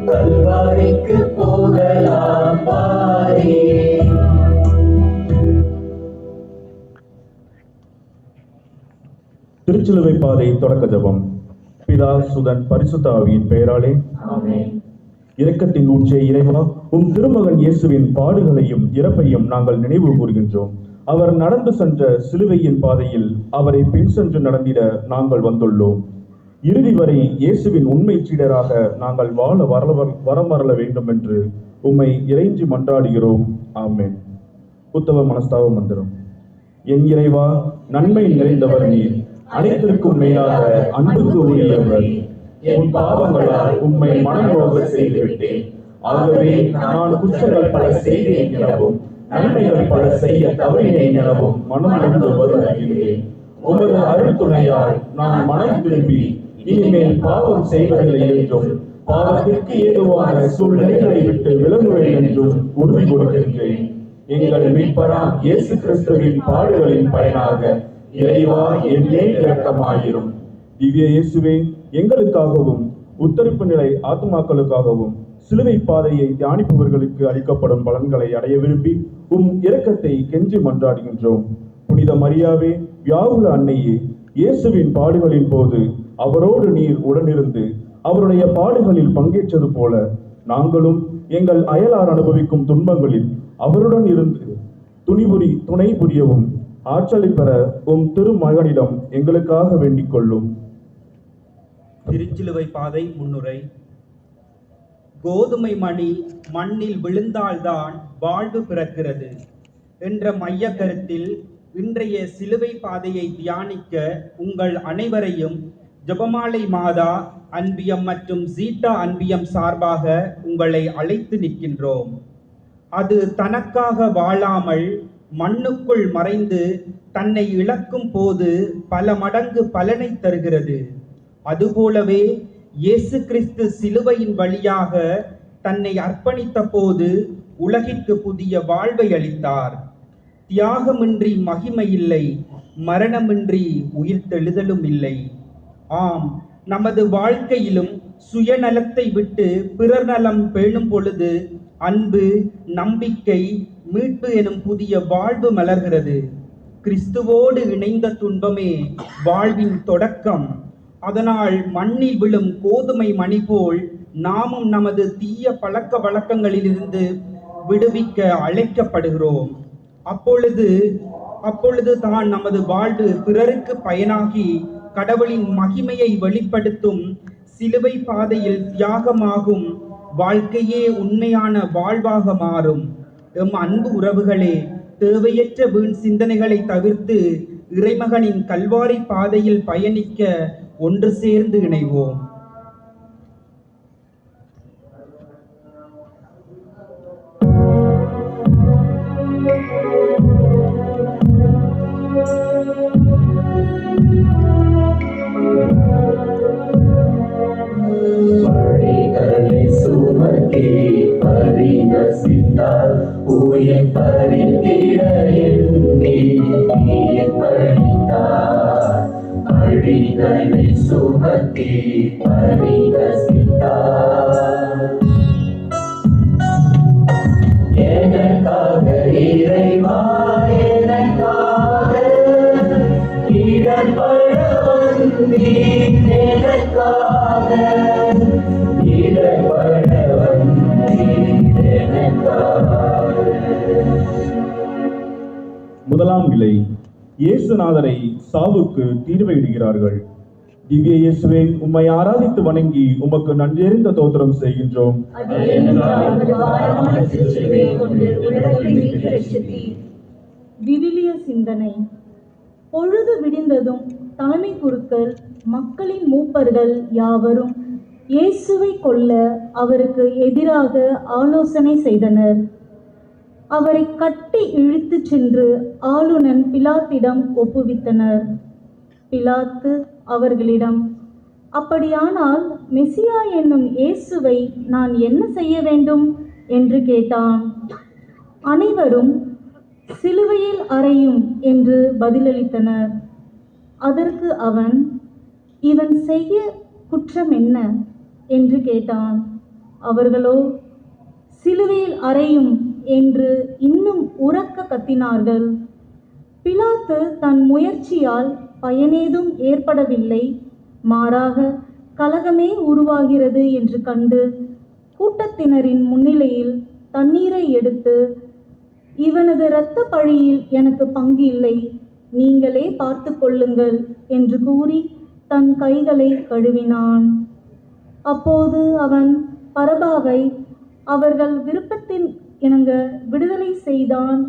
கல்வாரிக்கு போகலாம் பாரே. திருச்சிலுவை பாதை தொடக்க ஜெபம். பிதா சுதன் பரிசுத்த ஆவியின் பெயராலே ஆமென். இரக்கத்தின் ஊற்றே இறைவா, உம் திருமகன் இயேசுவின் பாடுகளையும் இறப்பையும் நாங்கள் நினைவு கூறுகின்றோம். அவர் நடந்து சென்ற சிலுவையின் பாதையில் அவரை பின் சென்று நடந்திட நாங்கள் வந்துள்ளோம். இறுதி வரை இயேசுவின் உண்மை சீடராக நாங்கள் வாழ வரமரல வேண்டும் என்று உம்மை இறைஞ்சி மன்றாடுகிறோம். ஆமென். புத்தக மனஸ்தாப மந்திரம். என் இறைவா, நன்மை நிறைந்தவர் நீர், அனைத்திற்கும் மேலாக அன்புக்கு உரியவர். என் பாவங்களால் உம்மை மனநோக செய்துவிட்டேன். ஆகவே நான் குற்றங்கள் பல செய்தேன் எனவும் நன்மைகள் பல செய்ய தவறினேன் எனவும் மனம் நொந்து வருகிறேன். உமது அருள் துணையால் நான் மனம் திரும்பி இனிமேல் பாவம் செய்வதில்லை என்றும் பாவத்திற்கு ஏதுவான சூழ்நிலைகளை விட்டு விலகுவேன் என்றும் உறுதி கொடுக்கின்றேன். எங்கள் மீட்பராம் இயேசு கிறிஸ்துவின் பாடுகளின் பயனாக இறைவா என் மேல் இரக்கமாயிரும். திவ்ய இயேசுவே, எங்களுக்காகவும் உத்தரிப்பு நிலை ஆத்மாக்களுக்காகவும் சிலுவை பாதையை தியானிப்பவர்களுக்கு அளிக்கப்படும் பலன்களை அடைய விரும்பி உம் இரக்கத்தை கெஞ்சி மன்றாடுகின்றோம். புனித மரியாவே, வியாகுல அன்னையே, இயேசுவின் பாடுகளின் போது அவரோடு நீர் உடனிருந்து அவருடைய பாடுகளில் பங்கேற்றது போல நாங்களும் எங்கள் அயலார் அனுபவிக்கும் துன்பங்களில் அவருடன் இருந்து துணை புரியவும் ஆற்றலை பெற உம் திருமகனிடம் எங்களுக்காக வேண்டிக் கொள்ளும். திருச்சிலுவை பாதை முன்னுரை. கோதுமை மணி மண்ணில் விழுந்தால்தான் வாழ்வு பிறக்கிறது என்ற மைய கருத்தில் இன்றைய சிலுவை பாதையை தியானிக்க உங்கள் அனைவரையும் ஜெபமாலை மாதா அன்பியம் மற்றும் ஜீட்டா அன்பியம் சார்பாக உங்களை அழைத்து நிற்கின்றோம். அது தனக்காக வாழாமல் மண்ணுக்குள் மறைந்து தன்னை இழக்கும் போது பல மடங்கு பலனை தருகிறது. அதுபோலவே இயேசு கிறிஸ்து சிலுவையின் வழியாக தன்னை அர்ப்பணித்த போது உலகிற்கு புதிய வாழ்வை அளித்தார். தியாகமின்றி மகிமை இல்லை, மரணமின்றி உயிர்த்தெழுதலும் இல்லை. ஆம், நமது வாழ்க்கையிலும் சுயநலத்தை விட்டு பிறர் நலம் பேணும் பொழுது அன்பு, நம்பிக்கை, மீட்பு எனும் புதிய வாழ்வு மலர்கிறது. கிறிஸ்துவோடு இணைந்த துன்பமே வாழ்வின் தொடக்கம். அதனால் மண்ணில் விழும் கோதுமை மணி போல் நாமும் நமது தீய பழக்க வழக்கங்களிலிருந்து விடுவிக்க அழைக்கப்படுகிறோம். அப்பொழுது தான் நமது வாழ்வு பிறருக்கு பயனாகி கடவுளின் மகிமையை வெளிப்படுத்தும். சிலுவை பாதையில் தியாகமாகும் வாழ்க்கையே உண்மையான வாழ்வாக மாறும். எம் அன்பு உறவுகளே, தேவையற்ற வீண் சிந்தனைகளை தவிர்த்து இறைமகனின் கல்வாரி பாதையில் பயணிக்க ஒன்று சேர்ந்து இணைவோம். பழிகளை சுமக்கி பரிகசித்தால் உயிர் பறித்திட எண்ணி பழித்தார். பழிகளை சுமக்கி பரிகசித்தார். எனக்காக இறைவா, எனக்காக இடர்பட வந்தீர். எனக்காக இடர்பட வந்தீர். எனக்காக. முதலாம் நிலை. இயேசுநாதரை சாவுக்கு தீர்வையிடுகிறார்கள். திவ்ய இயேசுவே, உம்மை ஆராதித்து வணங்கி உமக்கு நன்றறிந்த தோத்திரம் செய்கின்றோம். விவிலிய சிந்தனை. பொழுது விடிந்ததும் தலைமை குருக்கள், மக்களின் மூப்பர்கள் யாவரும் இயேசுவை கொல்ல அவருக்கு எதிராக ஆலோசனை செய்தனர். அவரை கட்டி இழுத்துச் சென்று ஆளுநன் பிலாத்திடம் ஒப்புவித்தனர். பிலாத்து அவர்களிடம், அப்படியானால் மெசியா என்னும் இயேசுவை நான் என்ன செய்ய வேண்டும் என்று கேட்டான். அனைவரும் சிலுவையில் அறையும் என்று பதிலளித்தனர். அதற்கு அவன், இவன் செய்ய குற்றம் என்ன என்று கேட்டான். அவர்களோ, சிலுவையில் அறையும் என்று இன்னும் உரக்க கத்தினார்கள். பிலாத்து தன் முயற்சியால் பயனேதும் ஏற்படவில்லை, மாறாக கலகமே உருவாகிறது என்று கண்டு கூட்டத்தினரின் முன்னிலையில் தண்ணீரை எடுத்து, இவனது இரத்த பழியில் எனக்கு பங்கு இல்லை, நீங்களே பார்த்து கொள்ளுங்கள் என்று கூறி தன் கைகளை கழுவினான். அப்போது அவன் பரபாவை அவர்கள் விருப்பத்தின் இணங்க விடுதலை செய்தான்.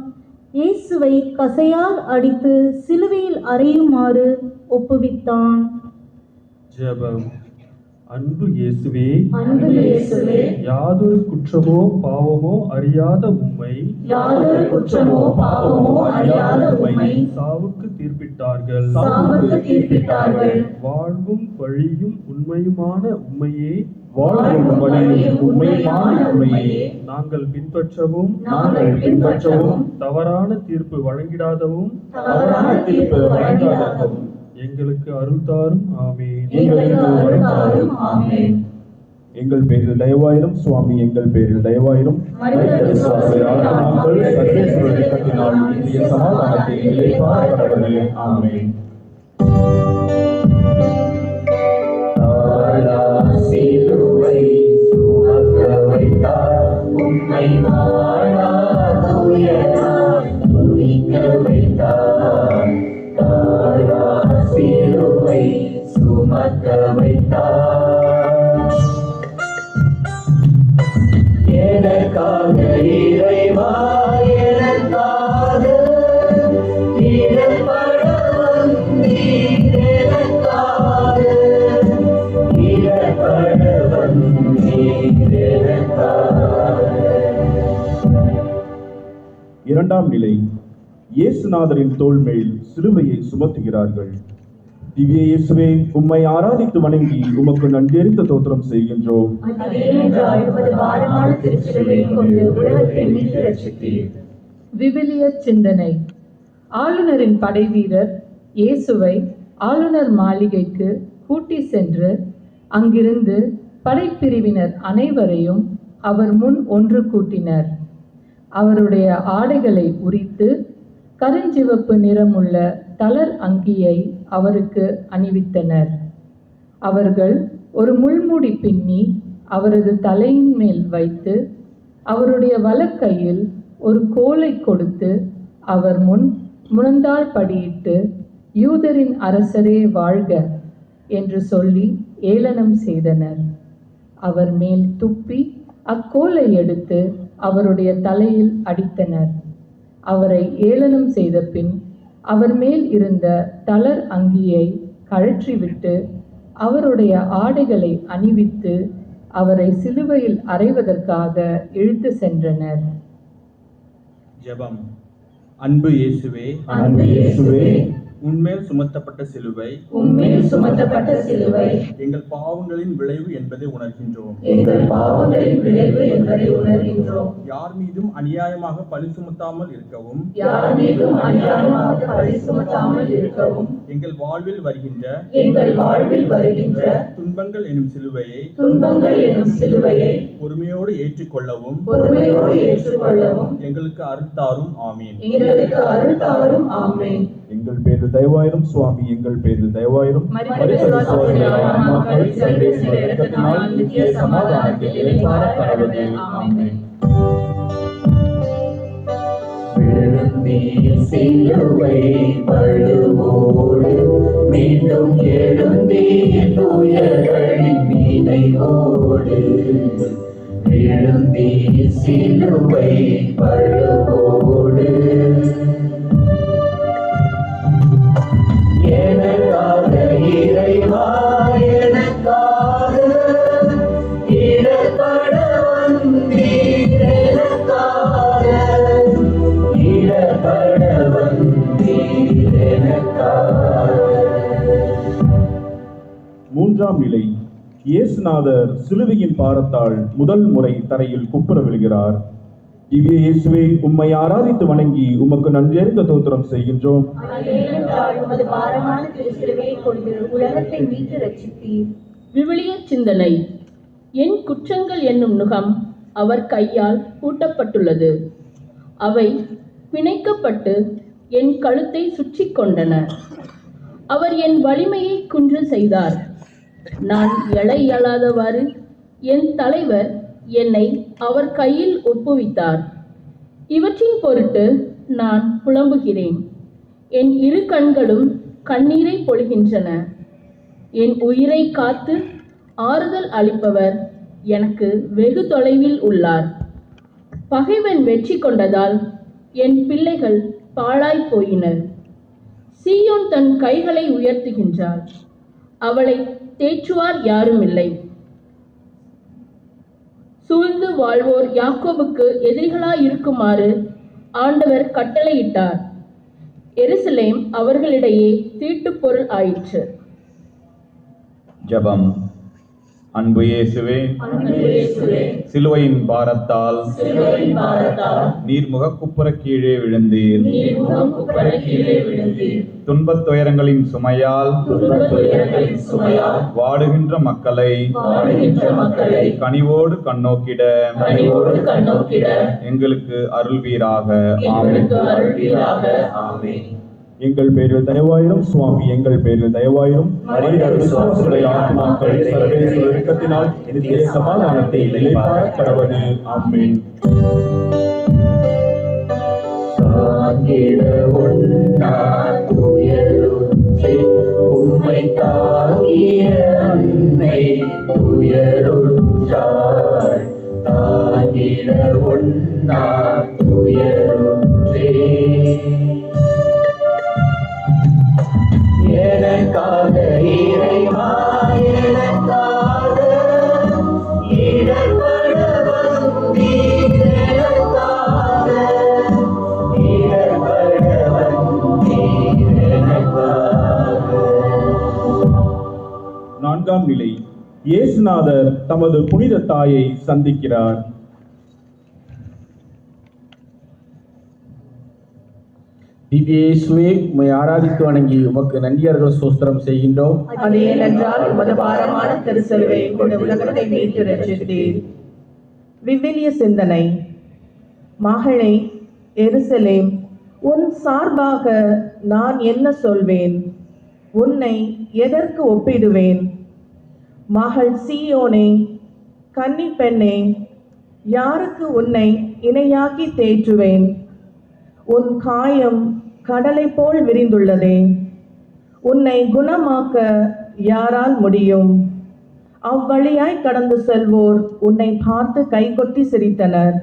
இயேசுவை கசையால் அடித்து சிலுவையில் அறையுமாறு ஒப்புவித்தான். ஜெபம். அன்பு இயேசுவே, அன்பு இயேசுவே, யாதொரு குற்றமோ பாவமோ அறியாத உம்மை யாதொரு குற்றமோ பாவமோ அறியாத உம்மை சாவுக்கு தீர்ப்பிட்டார்கள். சாவுக்கு தீர்ப்பிட்டார்கள். வாழ்வும் வழியும் உண்மையுமான உம்மையே வாழ்வும் வழியும் உண்மையான உண்மையே நாங்கள் பின்பற்றவும் நாங்கள் பின்பற்றவும் தவறான தீர்ப்பு வழங்கிடாதவும் தவறான தீர்ப்பு வழங்கிடாதவும் எங்களுக்கு அருள் தாரும். ஆமென். எங்களுக்கு அருள் தாரும். ஆமென். எங்கள் பேரில் தயவாயிரும் சுவாமி, எங்கள் பேரில் தயவாயிரும். மனித விசுவாசத்தை நாங்கள் சர்வேஸ்வர இரக்கத்தினால் இந்திய சமாதானத்தை இளைப்பாற கடவுளே. ஆமென். சிலுவை சுமக்க வைத்தார், உம்மை வாழாதுயராய் துணிக்க வைத்தார். சிலுவை சுமக்க வைத்தார். எனக்காக இறைவா, எனக்காக இடர்பட வந்தீர், எனக்காக இடர்பட வந்தீர், எனக்காக. இரண்டாம் நிலை. இயேசுநாதரின் தோள் மேல் சிலுவையை சுமத்துகிறார்கள். திவ்ய இயேசுவே, உம்மை ஆராதித்து வணங்கி உமக்கு நன்றெறிந்த தோத்திரம் செய்கின்றோம். ஏனென்றால் உமது பாரமான திருச்சிலுவையை கொண்டு உலகத்தை மீட்டு ரட்சித்தீர். விவிலிய சிந்தனை. ஆளுநரின் படைவீரர் இயேசுவை ஆளுநர் மாளிகைக்கு கூட்டி சென்று அங்கிருந்து படைப்பிரிவினர் அனைவரையும் அவர் முன் ஒன்று கூட்டினர். அவருடைய ஆடைகளை உரித்து கருஞ்சிவப்பு நிறமுள்ள தளர் அங்கியை அவருக்கு அணிவித்தனர். அவர்கள் ஒரு முள்முடி பின்னி அவரது தலையின் மேல் வைத்து அவருடைய வலக்கையில் ஒரு கோலை கொடுத்து அவர் முன் முழந்தாள் படியிட்டு, யூதரின் அரசரே வாழ்க என்று சொல்லி ஏளனம் செய்தனர். அவர் மேல் துப்பி அக்கோலை எடுத்து அவருடைய தலையில் அடித்தனர். அவரை ஏளனம் செய்த பின் அவர் மேல் இருந்த தளர் அங்கியை கழற்றிவிட்டு அவருடைய ஆடைகளை அணிவித்து அவரை சிலுவையில் அறைவதற்காக இழுத்து சென்றனர். ஜெபம். அன்பு இயேசுவே, அன்பு இயேசுவே, உன்மேல் சுமத்தப்பட்ட சிலுவை உம்மேல் சுமத்தப்பட்ட சிலுவை எங்கள் பாவங்களின் விளைவு என்பதை உணர்கின்றோம். எங்கள் பாவங்களின் விளைவு என்பதை உணர்கின்றோம். யார் மீதும் அநியாயமாக பழி சுமத்தாமல் இருக்கவும், யார் மீதும் அநியாயமாக பழி சுமத்தாமல் இருக்கவும், எங்கள் வாழ்வில் வருகின்ற துன்பங்கள் எனும் சிலுவையை பொறுமையோடு ஏற்றுக்கொள்ளவும் எங்களுக்கு அருள்தாரும். ஆமீன். எங்கள் பேரில் தயவாயிரும் சுவாமி, எங்கள் பேரில் தயவாயிரும். நித்திய சமாதானத்தில் இளைப்பாற கடவுளே. ஆமென். சிலுவை பழுவோடு மீண்டும் எழுந்தீர் துயர்களின் நினைவோடு. எழுந்தீர் சிலுவை பழுவோடு. எனக்காக இறைவா, எனக்காக இடர்பட வந்தீர், எனக்காக இடர்பட வந்தீர், எனக்காக. மூன்றாம் நிலை. இயேசுநாதர் சிலுவையின் பாரத்தால் முதல் முறை தரையில் குப்புற விழுகிறார். திவ்ய இயேசுவே, உம்மை ஆராதித்து வணங்கி உமக்கு நன்றெறிந்த தோத்திரம் செய்கின்றோம். ஏனென்றால் உமது பாரமான திருச்சிலுவையை கொண்டு உலகத்தை மீட்டு ரட்சித்தீர். விவிலிய சிந்தனை. என் குற்றங்கள் என்னும் நுகம் அவர் கையால் பூட்டப்பட்டுள்ளது. அவை பிணைக்கப்பட்டு என் கழுத்தை சுற்றி கொண்டன. அவர் என் வலிமையை குன்று செய்தார். நான் எழ இயலாதவாறு என் தலைவர் என்னை அவர் கையில் ஒப்புவித்தார். இவற்றின் பொருட்டு நான் புலம்புகிறேன். என் இரு கண்களும் கண்ணீரை பொழிகின்றன. என் உயிரை காத்து ஆறுதல் அளிப்பவர் எனக்கு வெகு தொலைவில் உள்ளார். பகைவன் வெற்றி கொண்டதால் என் பிள்ளைகள் பாழாய் போயினர். சீயோன் தன் கைகளை உயர்த்துகின்றார். அவளை தேற்றுவார் யாரும் இல்லை. சூழ்ந்து வாழ்வோர் யாக்கோபுக்கு எதிரிகளாய் இருக்குமாறு ஆண்டவர் கட்டளையிட்டார். எருசலேம் அவர்களிடையே தீட்டுப் பொருள் ஆயிற்று. ஜெபம். அன்பு இயேசுவே, சிலுவையின் பாரத்தால் நீர் முகக்குப்புற கீழே விழுந்தீர். துன்பத் துயரங்களின் சுமையால் வாடுகின்ற மக்களை கனிவோடு கண்ணோக்கிட எங்களுக்கு அருள்வீராக. ஆமென். எங்கள் பேரில் தயவாயிரும் சுவாமி, எங்கள் பேரில் தயவாயிரும். மனித விசுவாசுடைய ஆத்மாக்கள் சர்வேஸ்வர இரக்கத்தினால் நித்திய சமாதானத்தை நிலைப்பார கடவது. ஆமென். உம்மை தாங்கிய அன்னை துயருற்றாள். தாங்கிட ஒன்னா துயருற்றே. எனக்காக இறைவா, எனக்காக இடர்பட வந்தீர். எனக்காக இடர்பட வந்தீர். எனக்காக. நான்காம் நிலை. இயேசுநாதர் தமது புனித தாயை சந்திக்கிறார். திவ்ய இயேசுவே, உம்மை ஆராதித்து வணங்கி உமக்கு நன்றியர்கள் சோஸ்திரம் செய்கின்றோம். அது ஏனென்றால் உமது பாரமான திருச்செலுவை கொண்டு உலகத்தை மீட்டு ரட்சித்தீர். விவிலிய சிந்தனை. மகளே எருசலேம், உன் சார்பாக நான் என்ன சொல்வேன்? உன்னை எதற்கு ஒப்பிடுவேன்? மகள் சீயோனே, கன்னி பெண்ணே, யாருக்கு உன்னை இணையாக்கி தேற்றுவேன்? உன் காயம் கடலை போல் விரிந்துள்ளதே. உன்னை குணமாக்க யாரால் முடியும்? அவ்வழியாய் கடந்து செல்வோர் உன்னை பார்த்து கைகொட்டி சிரித்தனர்.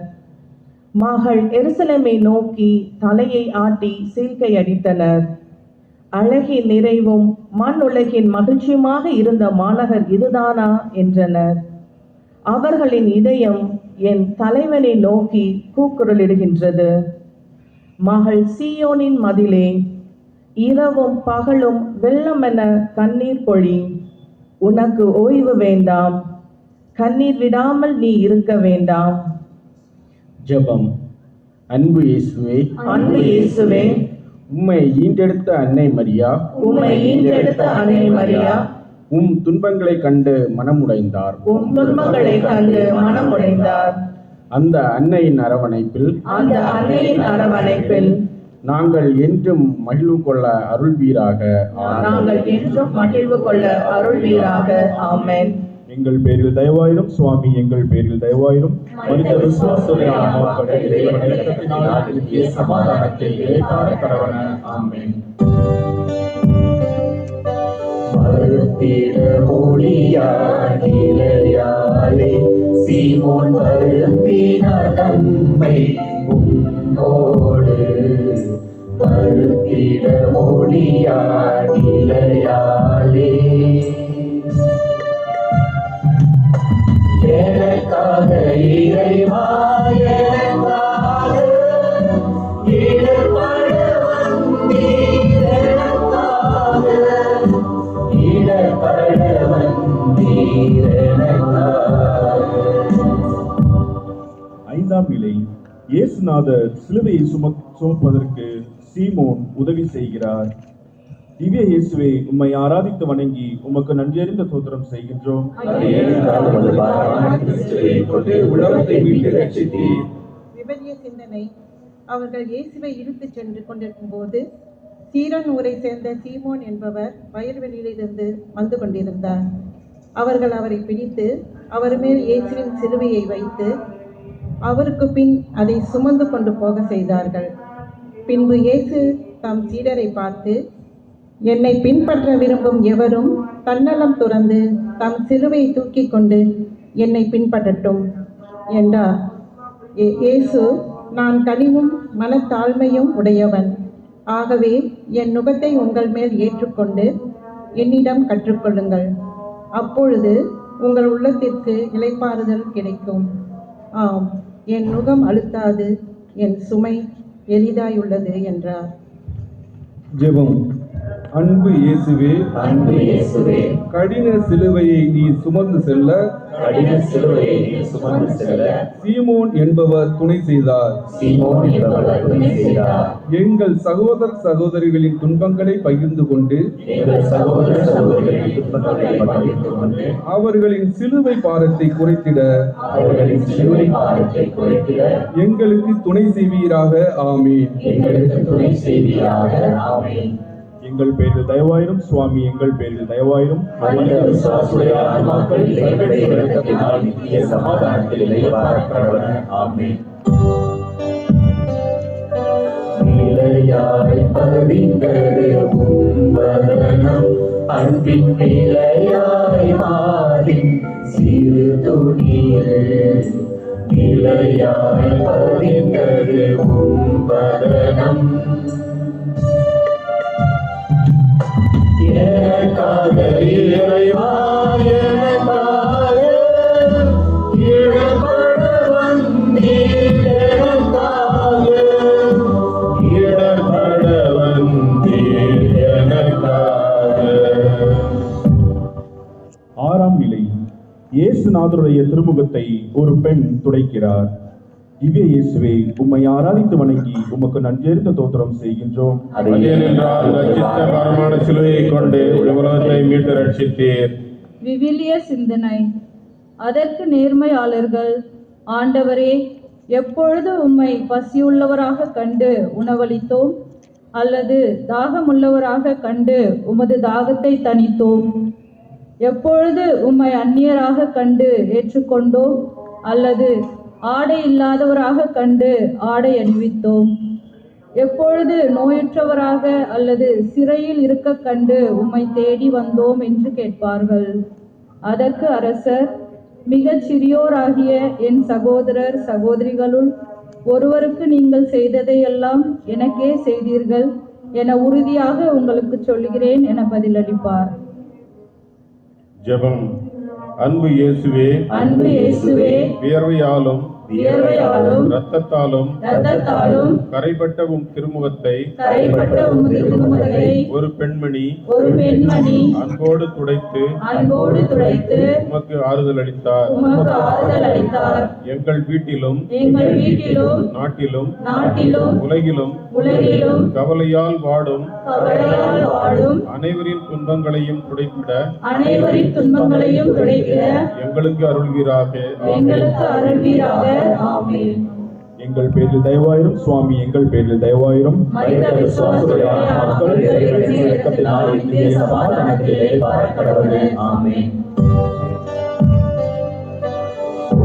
மகள் எருசலேமை நோக்கி தலையை ஆட்டி சீழ்க்கை அடித்தனர். அழகின் நிறைவும் மண் உலகின் மகிழ்ச்சியுமாக இருந்த மாநகர் இதுதானா என்றனர். அவர்களின் இதயம் என் தலைவனை நோக்கி கூக்குரலிடுகின்றது. மகள் சீயோனின் மதிலே, இரவும் பகலும் வெள்ளமென கண்ணீர் பொழி. உனக்கு ஓய்வு வேண்டாம், கண்ணீர் விடாமல் நீ இருக்க வேண்டாம். ஜெபம். அன்பு இயேசுவே, அன்பு இயேசுவே, உம்மை ஈண்டெடுத்த அன்னை மரியா, உம்மை ஈண்டெடுத்த அன்னை மரியா, உம் துன்பங்களை கண்டு மனமுடைந்தார். உம் துன்பங்களை கண்டு மனமுடைந்தார். அந்த அன்னையின் அரவணைப்பில் அந்த அன்னையின் அரவணைப்பில் நாங்கள் என்றும் மகிழ்வு கொள்ள அருள்வீராக. நாங்கள் என்றும் மகிழ்வு கொள்ள அருள்வீராக. ஆமென். எங்கள் பேரில் தயவாயிரும் சுவாமி, எங்கள் பேரில் தயவாயிரும். மனித விசுவாசுடைய ஆத்மாக்களை இறைவன் இரக்கத்தினால் நித்திய சமாதானத்தை நிலைப்பார கடவன. ஆமென். மறுத்திட மொழியாலே சீமோன் வருத்தினார் தம்மை உம்மோடு. மறுத்திட மொழியாலே எனக்காக இறைவா, எனக்காக இடர்பட வந்தீர். எனக்காக இடர்பட வந்தீர். எனக்காக. ஐந்தாம் நிலை. இயேசுநாதர் சிலுவையை சுமப்பதற்கு சீமோன் உதவி செய்கிறார். திவ்ய இயேசுவே, உம்மை ஆராதித்து வணங்கி உமக்கு நன்றியறிந்த தோத்திரம் செய்கின்றோம். உலகத்தை மீட்டு ரட்சித்தீர். விபரிய சிந்தனை. அவர்கள் இயேசுவை இழுத்துச் சென்று கொண்டிருக்கும் போது சீரோன் ஊரை சேர்ந்த சீமோன் என்பவர் வயல்வெளியிலிருந்து வந்து கொண்டிருந்தார். அவர்கள் அவரை பிடித்து அவர் மேல் இயேசுவின் சிலுவையை வைத்து அவருக்கு பின் அதை சுமந்து கொண்டு போக செய்தார்கள். பின்பு இயேசு தம் சீடரை பார்த்து, என்னை பின்பற்ற விரும்பும் எவரும் தன்னலம் துறந்து தம் சிலுவை தூக்கி கொண்டு என்னை பின்பற்றட்டும் என்றார். இயேசு, நான் கனிவும் மனத்தாழ்மையும் உடையவன். ஆகவே என் நுகத்தை உங்கள் மேல் ஏற்றுக்கொண்டு என்னிடம் கற்றுக்கொள்ளுங்கள். அப்பொழுது உங்கள் உள்ளத்திற்கு இளைப்பாறுதல் கிடைக்கும். ஆம், என் நுகம் அழுத்தாது, என் சுமை எளிதாயுள்ளது என்றார். ஜெபம். அன்பு இயேசுவே, அன்பு இயேசுவே, கடின சிலுவையை நீ சுமந்து செல்ல கடின சிலுவையை நீர் சுமந்து செல்ல சீமோன் என்பவர் துணை செய்தார். சீமோன் என்பவர் துணை செய்தார். எங்கள் சகோதர சகோதரிகளின் துன்பங்களை பகிர்ந்து கொண்டு எங்கள் சகோதர சகோதரிகளின் துன்பங்களை பகிர்ந்து கொண்டு அவர்களின் சிலுவை பாரத்தை குறைத்திட அவர்களின் சிலுவை பாரத்தை குறைத்திட எங்களுக்கு துணை செய்வீராக. ஆமீன். எங்களுக்கு துணை செய்வீராக. ஆமென். எங்கள் பேரில் தயவாயிரும் சுவாமி, எங்கள் பேரில் தயவாயிரும். மனித விசுவாசுடைய ஆன்மாக்கள் இறைவனுடைய இரக்கத்தினால் நித்திய சமாதானத்தில் இளைப்பாறக் கடவன. ஆமென். நிலையாய் பதிந்தது உம்பரணம், அன்பின் நிலையாய் மாறி சிறு துணியில். நிலையாய் பதிந்தது உம்பரணம், எனக்காக இறைவா, எனக்காக இடர்பட வந்தீர். எனக்காக இடர்பட வந்தீர். எனக்காக. ஆறாம் நிலை. இயேசுநாதருடைய திருமுகத்தை ஒரு பெண் துடைக்கிறார். திவ்ய இயேசுவே, உம்மை ஆராதித்து வணங்கி உமக்கு நன்றியறிந்த தோத்திரம் செய்கின்றோம். அதேனென்றால் ரட்சித்த பரமான சிலுவையை கொண்டு உலகத்தை மீட்டு ரட்சித்தீர். விவிலிய சிந்தனை. அதற்கு நேர்மையாளர்கள், ஆண்டவரே, எப்பொழுது உம்மை பசியுள்ளவராக கண்டு உணவளித்தோம், அல்லது தாகமுள்ளவராக கண்டு உமது தாகத்தை தணித்தோம்? எப்பொழுது உம்மை அந்நியராக கண்டு ஏற்றுக்கொண்டோம், அல்லது ஆடை இல்லாதவராக கண்டு ஆடை அணிவித்தோம்? எப்பொழுது நோயுற்றவராக அல்லது சிறையில் இருக்க கண்டு உம்மை தேடி வந்தோம் என்று கேட்பார்கள். அதற்கு அரசர், மிகச் சிறியோராகிய என் சகோதரர் சகோதரிகளுள் ஒருவருக்கு நீங்கள் செய்ததையெல்லாம் எனக்கே செய்தீர்கள் என உறுதியாக உங்களுக்கு சொல்கிறேன் என பதிலளிப்பார். ஜெபம். அன்பு இயேசுவே, அன்பு இயேசுவே, வியர்வையாலும் வியர்வையாலும் இரத்தத்தாலும் கரைபட்ட உம் திருமுகத்தை கரைப்பட்ட உமது திருமுகத்தை ஒரு பெண்மணி அன்போடு துடைத்து உமக்கு ஆறுதல் அளித்தார். எங்கள் வீட்டிலும் நாட்டிலும் உலகிலும் கவலையால் வாடும் அனைவரின் துன்பங்களையும் துடைத்திட எங்களுக்கு அருள்வீராக. ஆமென். எங்கள் பேரில் தயவாயிரும் சுவாமி, எங்கள் பேரில் தயவாயிரும். மனித விசுவாசுடைய ஆன்மாக்கள் இறைவனுடைய இரக்கத்தினால் நித்திய சமாதானத்தில் இளைப்பாறக் கடவன. ஆமென்.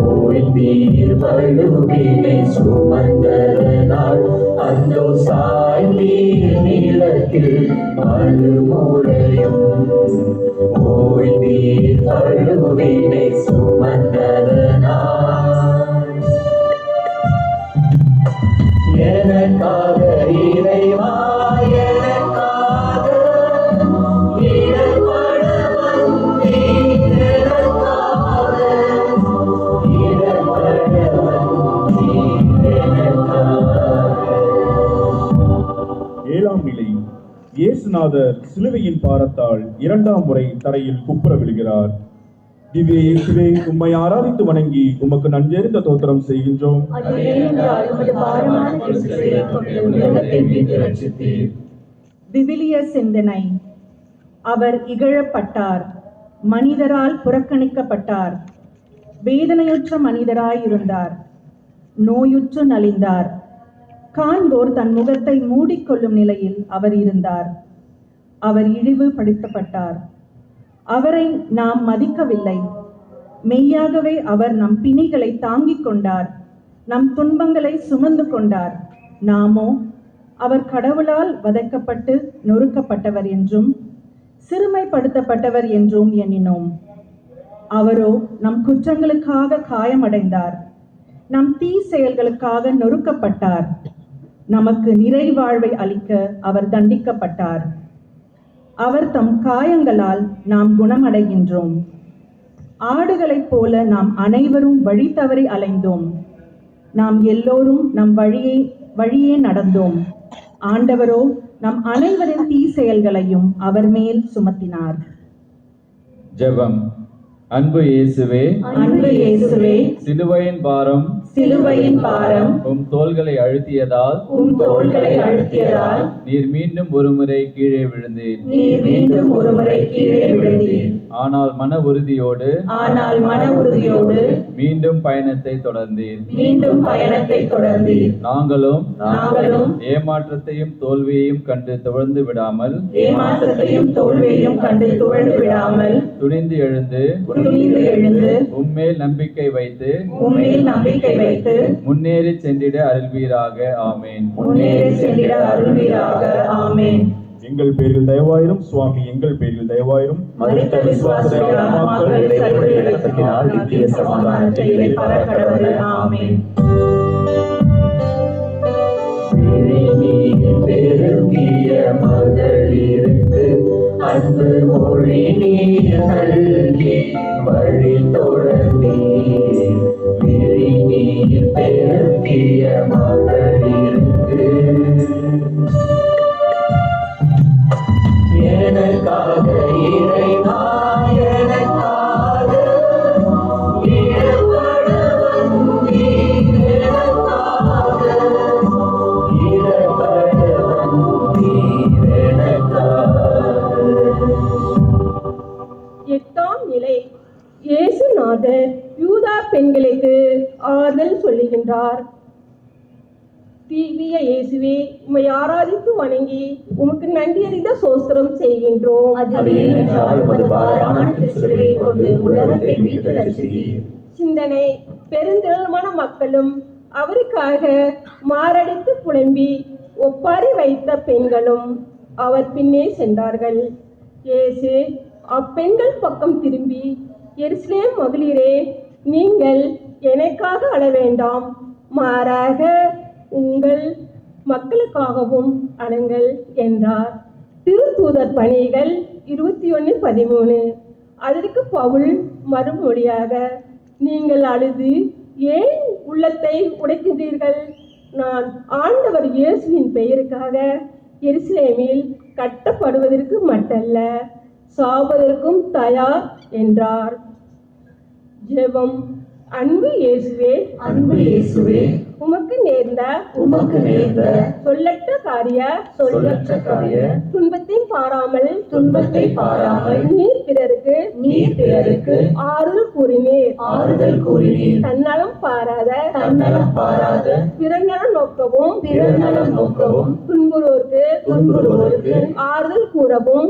ஓய்ந்தீர் பழுவினை சுமந்ததனால் அந்தோ சாய்ந்தீர் நிலத்தில் மறுமுறையும். ஓய்ந்தீர் பழுவினை சுமந்ததனால் எனக்காக இறைவா, எனக்காக இடர்பட வந்தீர். எனக்காக இடர்பட வந்தீர். எனக்காக. ஏழாம் நிலை. இயேசுநாதர் சிலுவையின் பாரத்தால் இரண்டாம் முறை தரையில் குப்புற விழுகிறார். திவ்ய இயேசுவே, உம்மை ஆராதித்து வணங்கி உமக்கு நன்றியறிந்த தோத்திரம் செய்கின்றோம். விவிலிய சிந்தனை. அவர் இகழப்பட்டார், மனிதரால் புறக்கணிக்கப்பட்டார். வேதனையுற்ற மனிதராய் இருந்தார், நோயுற்று நலிந்தார். காண்போர் தன் முகத்தை மூடிக்கொள்ளும் நிலையில் அவர் இருந்தார். அவர் இழிவுபடுத்தப்பட்டார், அவரை நாம் மதிக்கவில்லை. மெய்யாகவே அவர் நம் பிணிகளை தாங்கிக் கொண்டார், நம் துன்பங்களை சுமந்து கொண்டார். நாமோ அவர் கடவுளால் வதைக்கப்பட்டு நொறுக்கப்பட்டவர் என்றும் சிறுமைப்படுத்தப்பட்டவர் என்றும் எண்ணினோம். அவரோ நம் குற்றங்களுக்காக காயமடைந்தார், நம் தீ செயல்களுக்காக நொறுக்கப்பட்டார். நமக்கு நிறைவாழ்வை அளிக்க அவர் தண்டிக்கப்பட்டார். அவர் தம் காயங்களால் நாம் குணமடைகின்றோம். ஆடுகளைப் போல நாம் அனைவரும் வழி தவறி அலைந்தோம். நாம் எல்லோரும் நம் வழியே நடந்தோம். ஆண்டவரோ நம் அனைவரின் தீ செயல்களையும் அவர் மேல் சுமத்தினார். ஜெபம். அன்பு இயேசுவே, அன்பு இயேசுவே, சிலுவையின் பாரம் சிலுவையின் பாரம் உம் தோள்களை அழுத்தியதால் நீர் மீண்டும் ஒருமுறை கீழே விழுந்தீர். ஆனால் மன உறுதியோடு மீண்டும் பயணத்தை தொடர்ந்தீர். நாங்களும் ஏமாற்றத்தையும் தோல்வியையும் கண்டு துவழ்ந்து விடாமல் துணிந்து எழுந்து உம்மேல் நம்பிக்கை வைத்து முன்னேறி சென்றிட அருள்வீராக. ஆமேன். எங்கள் பேரில் தயவாயிரும் சுவாமி, எங்கள் பேரில் தயவாயிரும். மரித்த விசுவாசத்தை ஆத்மாக்கள் இறைவனுடைய இரக்கத்தினால் நித்திய சமாதானத்தை இறைப்பர கடவுளே. ஆமென். பெருகிய மகளிருக்கு அன்பு மொழி நீர் நல்கி வழி தொடர்ந்தீர். நீர் பெருகிய மகளிருக்கு எனக்காக இறைவா, எனக்காக இடப்பட வந்தீர். எனக்காக இடப்பட வந்தீர். எனக்காக. எட்டாம் நிலை. இயேசுநாதர் யூதா பெண்களுக்கு ஆறுதல் சொல்லுகின்றார். தீவிய இயேசுவே, உம்மை ஆராதித்து வணங்கி உமக்கு நன்றி அறிந்த சோஸ்திரம் செய்கின்றோம். சிந்தனை. பெருந்திரளான மக்களும் அவருக்காக மாரடித்து புலம்பி ஒப்பாரி வைத்த பெண்களும் அவர் பின்னே சென்றார்கள். இயேசு அப்பெண்கள் பக்கம் திரும்பி, எருசலேம் மகளிரே, நீங்கள் எனக்காக அழ வேண்டாம், மாறாக உங்கள் மக்களுக்காகவும் அழுங்கள் என்றார். திருத்தூதர் பணிகள் 21:13. அதற்கு பவுல் மறுமொழியாக, நீங்கள் அழுது ஏன் உள்ளத்தை உடைக்கின்றீர்கள்? நான் ஆண்டவர் இயேசுவின் பெயருக்காக எருசலேமில் கட்டப்படுவதற்கு மட்டுமல்ல, சாவதற்கும் தயார் என்றார். ஜெபம். அன்பு இயேசுவே, உமக்கு நேர்ந்த சொல்லற்ற காரிய துன்பத்தை பாராமல் நீர் பிறருக்கு ஆறுதல் கூறினீர். தன்னலம் பாராத பிறநலம் நோக்கவும் துன்புறுவோருக்கு ஆறுதல் கூறவும்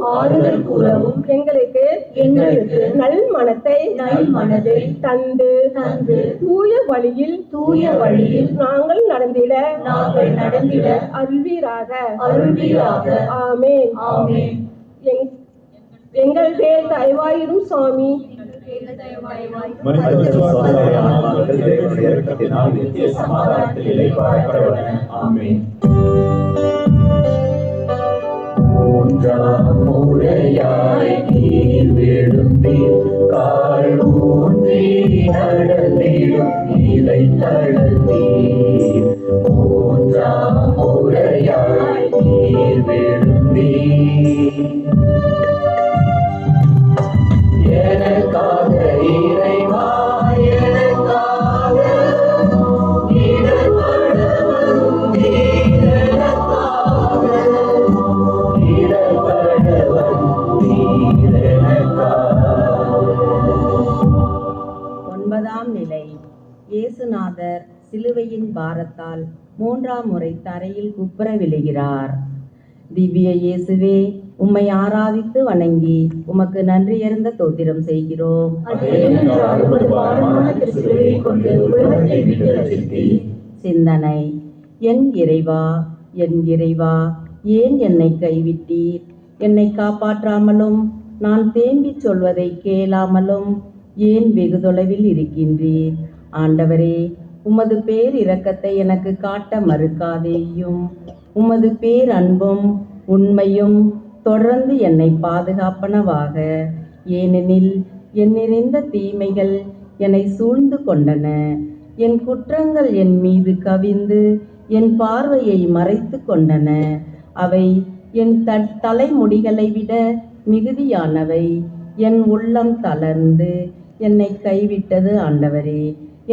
எங்களுக்கு நல் மனத்தை தந்து தூய வழியில் நாங்கள் நடந்திட அருள்வீராக. ஆமென். எங்கள் பேர் தயவாயிரும் சுவாமி. மரித்த விசுவாசத்தை ஆத்மாக்கள் இறைவனுடைய இரக்கத்தினால் நித்திய சமாதானத்தில் இறைப்பர கடவுளே. ஆமென். மூன்றாம் முறையாய் நீர் விழுந்தீர், கால் ஊன்றி நடந்தீர், இலை தளர்ந்தீர். மூன்றாம் முறையாய் நீர் விழுந்தீர். எனக்காக இறைவா, எனக்காக இடப்பட வந்தீர். எனக்காக மூன்றாம் முறை தரையில் குப்புற விழுகிறார். திவ்ய இயேசுவே, உம்மை ஆராதித்து வணங்கி உமக்கு நன்றியறிந்த தோத்திரம் செய்கிறோம். சிந்தனை. என் இறைவா, என் இறைவா, ஏன் என்னை கைவிட்டீர்? என்னை காப்பாற்றாமலும் நான் தேம்பிச் சொல்வதை கேளாமலும் ஏன் வெகு தொலைவில் இருக்கின்றீர்? ஆண்டவரே, உமது பேர் இரக்கத்தை எனக்கு காட்ட மறுக்காதேயும். உமது பேர் அன்பும் உண்மையும் தொடர்ந்து என்னை பாதுகாப்பனவாக. ஏனெனில் என் நிறைந்த தீமைகள் என்னை சூழ்ந்து கொண்டன. என் குற்றங்கள் என் மீது கவிந்து என் பார்வையை மறைத்து கொண்டன. அவை என் தலைமுடிகளை விட மிகுதியானவை. என் உள்ளம் தளர்ந்து என்னை கைவிட்டது. ஆண்டவரே,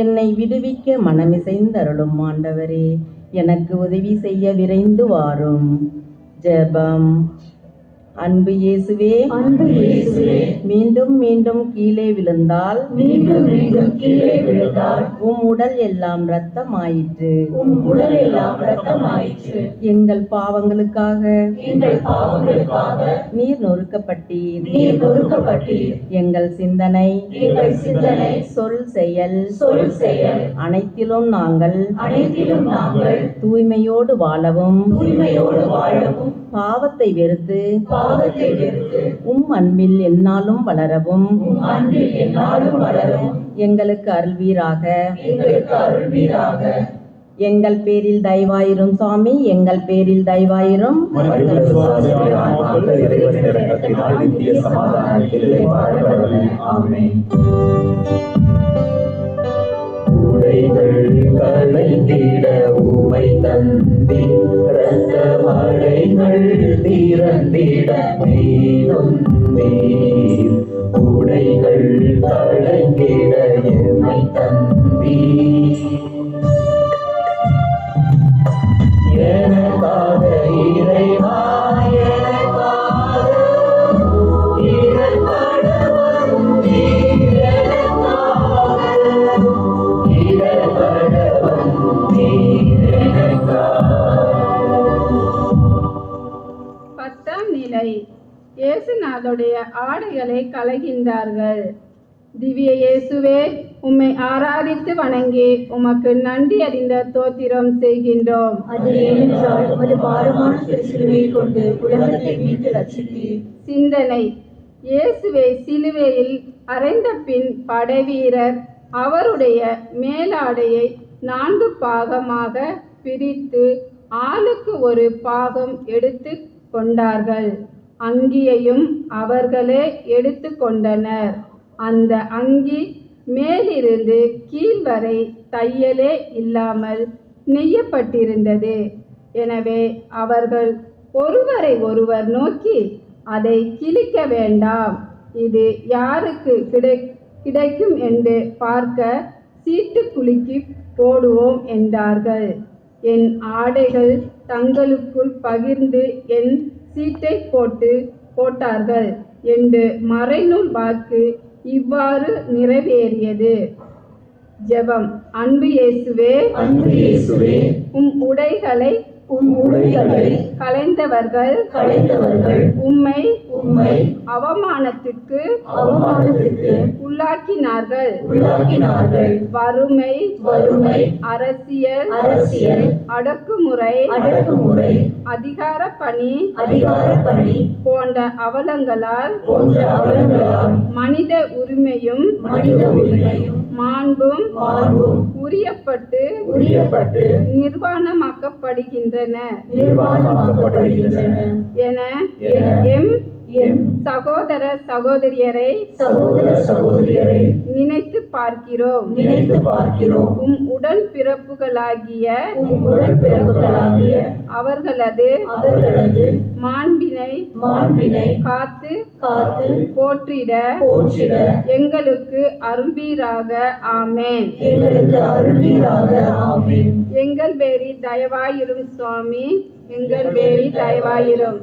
என்னை விடுவிக்க மனமிசைந்தருளும். ஆண்டவரே, எனக்கு உதவி செய்ய விரைந்து வாரும். ஜெபம். அன்பு இயேசுவே, அன்பு இயேசுவே, மீண்டும் மீண்டும் கீழே விழுந்தால் மீண்டும் மீண்டும் கீழே விழுந்தால் உம் உடல் எல்லாம் இரத்தமாயிற்று. உம் உடல் எல்லாம் இரத்தமாயிற்று. எங்கள் பாவங்களுக்காக எங்கள் பாவங்களுக்காக நீர் நொறுக்கப்பட்டீர். நீர் நொறுக்கப்பட்டீர். எங்கள் சிந்தனை எங்கள் சிந்தனை சொல் செயல் அனைத்திலும் நாங்கள் தூய்மையோடு வாழவும் பாவத்தை வெறுத்து உம் அன்பில் எந்நாளும் வளரவும் எங்களுக்கு அருள்வீராக. எங்கள் பேரில் தயவாயிரும் சுவாமி, எங்கள் பேரில் தயவாயிரும். உடைகள் களைந்திட உமை தந்தி, இரத்த மழைகள் திறந்திட நீர். உடைகள் களைந்திட எமை தந்தி, எனக்காக இறைவா, எனக்காக இடர்படவும் நீர், எனக்காக இடர்படவும் நீர், எனக்காக. 10ஆம் நிலை. இயேசுநாதருடைய ஆடைகளை களைகின்றார்கள். திவ்ய இயேசுவே, உம்மை ஆராதித்து வணங்கி உமக்கு நன்றி அறிந்த தோத்திரம் செய்கின்றோம். அது ஏனென்றால் உமது பாரமான சிலுவையை கொண்டு உலகத்தை மீட்டு ரட்சித்தீர். சிந்தனை. இயேசுவை சிலுவையில் அறைந்த பின் படைவீரர் அவருடைய மேலாடையை 4 பாகமாக பிரித்து ஆளுக்கு ஒரு பாகம் எடுத்து கொண்டார்கள். அங்கியையும் அவர்களே எடுத்து கொண்டனர். அந்த அங்கி மேலிருந்து கீழ் வரை தையலே இல்லாமல் நெய்யப்பட்டிருந்தது. எனவே அவர்கள் ஒருவரை ஒருவர் நோக்கி, அதை கிழிக்க வேண்டாம், இது யாருக்கு கிடைக்கும் என்று பார்க்க சீட்டு குலுக்கி போடுவோம் என்றார்கள். என் ஆடைகள் தங்களுக்குள் பகிர்ந்து என் சீட்டை போட்டார்கள் என்று மறைநூல் வாக்கு இவ்வாறு நிறைவேறியது. ஜெபம். அன்பு இயேசுவே, உம் உடைகளை களைந்தவர்கள் உம்மை அவமானத்திற்கு உள்ளாக்கினார்கள். வறுமை, அரசியல், அடக்குமுறை, அதிகார பணி போன்ற அவலங்களால் மனித உரிமையும் மாண்பும் உரியப்பட்டு நிர்வாணமாக்கப்படுகின்றன என எம் சகோதர சகோதரியரை நினைத்து பார்க்கிறோம். உம் உடன் பிறப்புகளாகிய அவர்களது மாண்பினை காத்து போற்றிட எங்களுக்கு அருள்வீராக. ஆமென். எங்கள் பேரில் தயவாயிரும் சுவாமி, எங்கள் பேரில் தயவாயிரும்.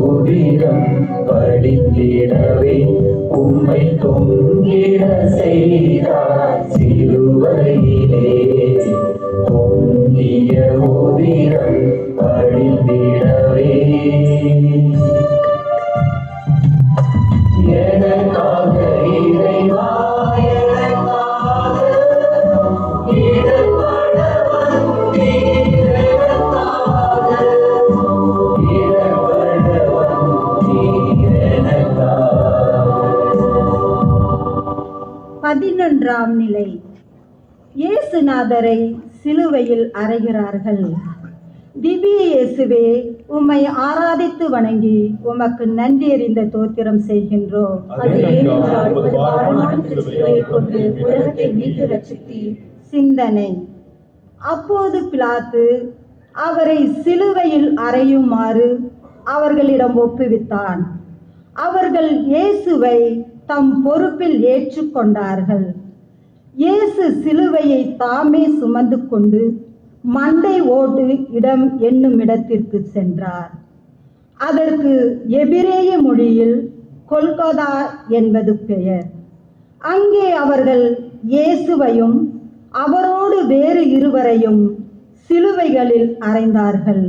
உதிரம் படித்திடவே உம்மை தொங்கிட செய்தார் சிலுவையிலே. பொங்கிய உதிரம் படித்திடவே எனக்காக இறைவா எனக்காக இடர்பட வந்தீர் எனக்காக இடர்பட வந்தீர் எனக்காக. 11ஆம் நிலை. இயேசுநாதரை சிலுவையில் அறைகிறார்கள். திவ்ய இயேசுவே, உம்மை ஆராதித்து வணங்கி உமக்கு நன்றி அறிந்த தோத்திரம் செய்கின்றோம். அது ஏனென்றால் உமது பாரமான திருச்சிலுவையை கொண்டு உலகத்தை மீட்டு ரட்சித்தீர். சிந்தனை. அப்போது பிலாத்து அவரை சிலுவையில் அறையுமாறு அவர்களிடம் ஒப்புவித்தான். அவர்கள் இயேசுவை தம் பொறுப்பில் ஏற்றுக்கொண்டார்கள். இயேசு சிலுவையை தாமே சுமந்து கொண்டு மண்டை ஓடு இடம் என்னும் இடத்திற்கு சென்றார். அதற்கு எபிரேய மொழியில் கொல்கொதா என்பது பெயர். அங்கே அவர்கள் இயேசுவையும் அவரோடு வேறு இருவரையும் சிலுவைகளில் அறைந்தார்கள்.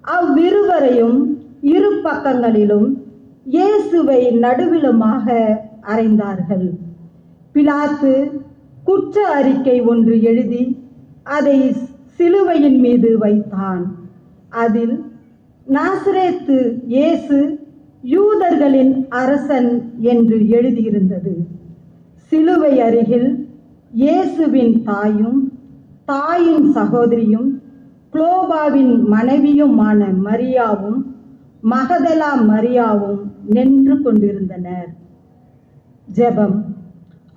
அவ்விருவரையும் இரு பக்கங்களிலும் இயேசுவை நடுவிலுமாக அறைந்தார்கள். பிலாத்து குற்ற அறிக்கை ஒன்று எழுதி அதை சிலுவையின் மீது வைத்தான். அதில் நாசரேத்து இயேசு யூதர்களின் அரசன் என்று எழுதியிருந்தது. சிலுவை அருகில் இயேசுவின் தாயும் தாயின் சகோதரியும் குளோபாவின் மனைவியுமான மரியாவும் மகதலா மரியாவும் நின்று கொண்டிருந்தனர். ஜெபம்.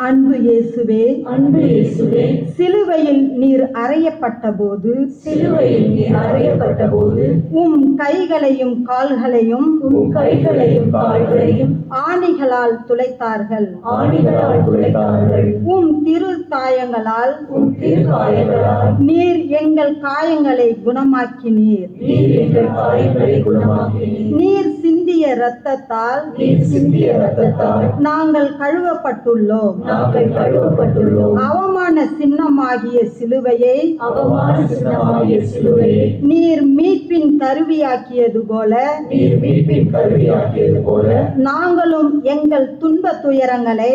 அன்பு இயேசுவே, அன்பு இயேசுவே, சிலுவையில் நீர் அறையப்பட்ட போது உம் கைகளையும் கால்களையும் ஆணிகளால் துளைத்தார்கள். உம் திரு காயங்களால் நீர் எங்கள் காயங்களை குணமாக்கினீர். நீர் சிந்திய இரத்தத்தால் நாங்கள் கழுவப்பட்டுள்ளோம். அவமான சின்னமாகிய சிலுவையை நீர் மீட்பின் கருவியாக்கியது போல நாங்களும் எங்கள் துன்ப துயரங்களை